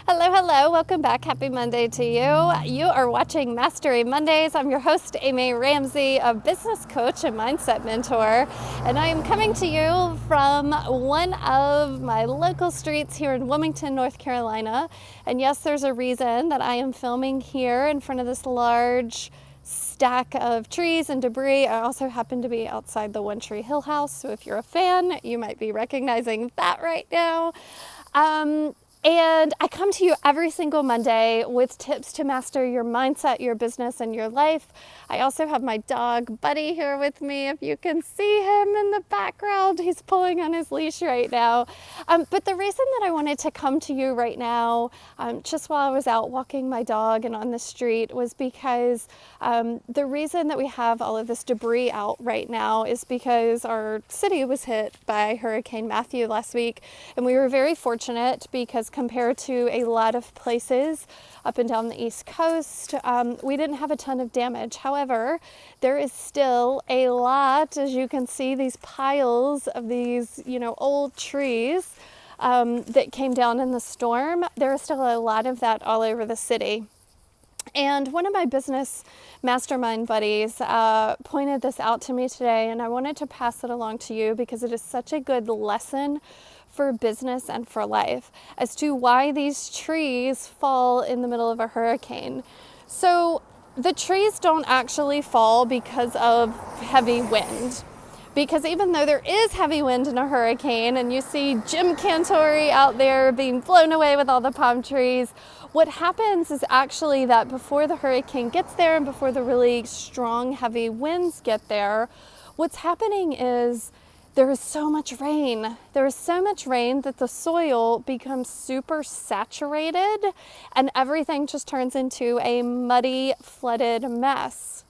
Hello, hello. Welcome back. Happy Monday to you. You are watching Mastery Mondays. I'm your host, Amy Ramsey, a business coach and mindset mentor. And I am coming to you from one of my local streets here in Wilmington, North Carolina. And yes, there's a reason that I am filming here in front of this large stack of trees and debris. I also happen to be outside the One Tree Hill house. So if you're a fan, you might be recognizing that right now. And I come to you every single Monday with tips to master your mindset, your business, and your life. I also have my dog, Buddy, here with me. If you can see him in the background, he's pulling on his leash right now. But the reason that I wanted to come to you right now, just while I was out walking my dog and on the street, was because the reason that we have all of this debris out right now is because our city was hit by Hurricane Matthew last week. And we were very fortunate because compared to a lot of places up and down the East Coast, we didn't have a ton of damage. However, there is still a lot, as you can see, these piles of these, old trees that came down in the storm. There is still a lot of that all over the city. And one of my business mastermind buddies pointed this out to me today, and I wanted to pass it along to you because it is such a good lesson for business and for life as to why these trees fall in the middle of a hurricane. So the trees don't actually fall because of heavy wind. Because even though there is heavy wind in a hurricane and you see Jim Cantori out there being blown away with all the palm trees, what happens is actually that before the hurricane gets there and before the really strong, heavy winds get there, what's happening is there is so much rain. There is so much rain that the soil becomes super saturated and everything just turns into a muddy, flooded mess.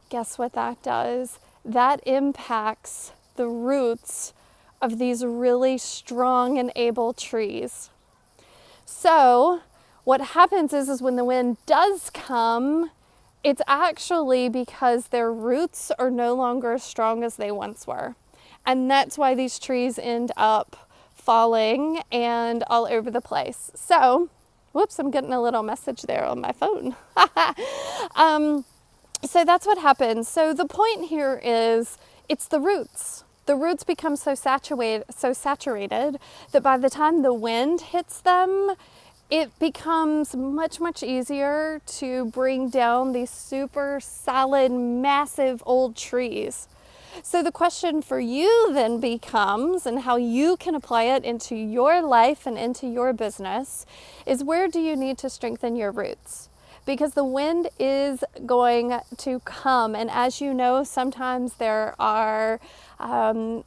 Guess what that does? That impacts the roots of these really strong and able trees. So what happens is when the wind does come, it's actually because their roots are no longer as strong as they once were. And that's why these trees end up falling and all over the place. So, whoops, I'm getting a little message there on my phone. So that's what happens. So the point here is it's the roots. The roots become so saturated that by the time the wind hits them, it becomes much, much easier to bring down these super solid, massive old trees. So the question for you then becomes, and how you can apply it into your life and into your business, is where do you need to strengthen your roots? Because the wind is going to come. And as you know, sometimes there are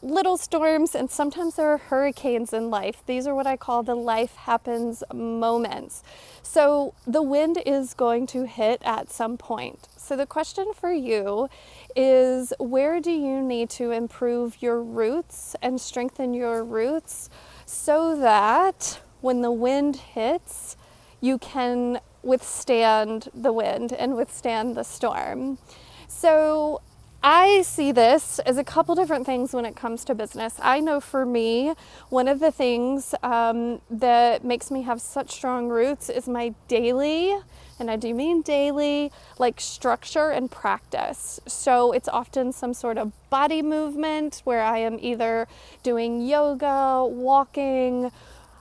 little storms and sometimes there are hurricanes in life. These are what I call the life happens moments. So the wind is going to hit at some point. So the question for you is, where do you need to improve your roots and strengthen your roots so that when the wind hits, you can withstand the wind and withstand the storm? So I see this as a couple different things when it comes to business. I know for me, one of the things that makes me have such strong roots is my daily, and I do mean daily, like structure and practice. So it's often some sort of body movement where I am either doing yoga, walking,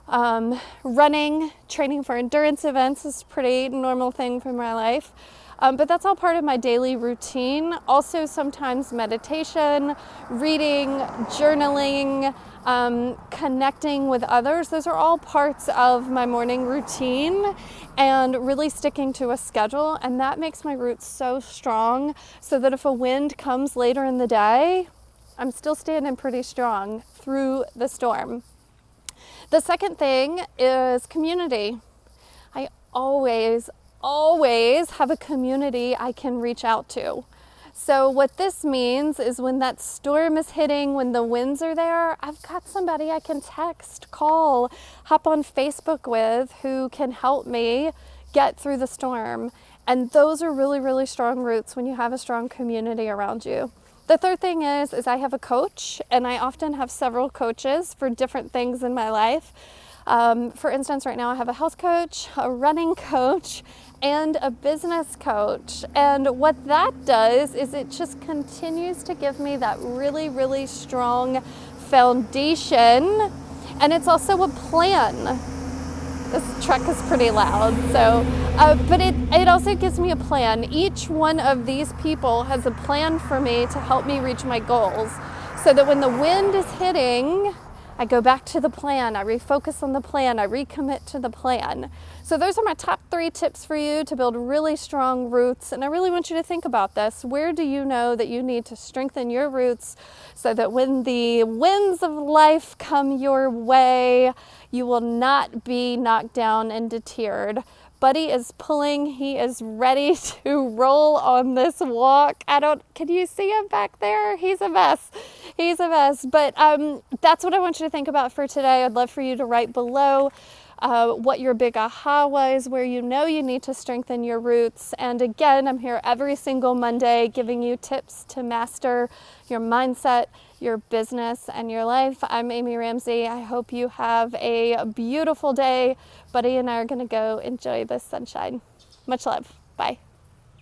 running, training for endurance events is a pretty normal thing for my life. But that's all part of my daily routine. Also sometimes meditation, reading, journaling, connecting with others. Those are all parts of my morning routine and really sticking to a schedule. And that makes my roots so strong so that if a wind comes later in the day, I'm still standing pretty strong through the storm. The second thing is community. I always have a community I can reach out to. So what this means is when that storm is hitting, when the winds are there, I've got somebody I can text, call, hop on Facebook with who can help me get through the storm. And those are really, really strong roots when you have a strong community around you. The third thing is I have a coach, and I often have several coaches for different things in my life. For instance, right now I have a health coach, a running coach, and a business coach. And what that does is it just continues to give me that really, really strong foundation. And it's also a plan. This truck is pretty loud, but it also gives me a plan. Each one of these people has a plan for me to help me reach my goals, so that when the wind is hitting, I go back to the plan, I refocus on the plan, I recommit to the plan. So those are my top 3 tips for you to build really strong roots. And I really want you to think about this. Where do you know that you need to strengthen your roots so that when the winds of life come your way, you will not be knocked down and deterred? Buddy is pulling. He is ready to roll on this walk. Can you see him back there? He's a mess. He's a mess. But that's what I want you to think about for today. I'd love for you to write below what your big aha was, where you know you need to strengthen your roots. And again, I'm here every single Monday giving you tips to master your mindset, your business, and your life. I'm Amy Ramsey. I hope you have a beautiful day. Buddy and I are going to go enjoy the sunshine. Much love. Bye.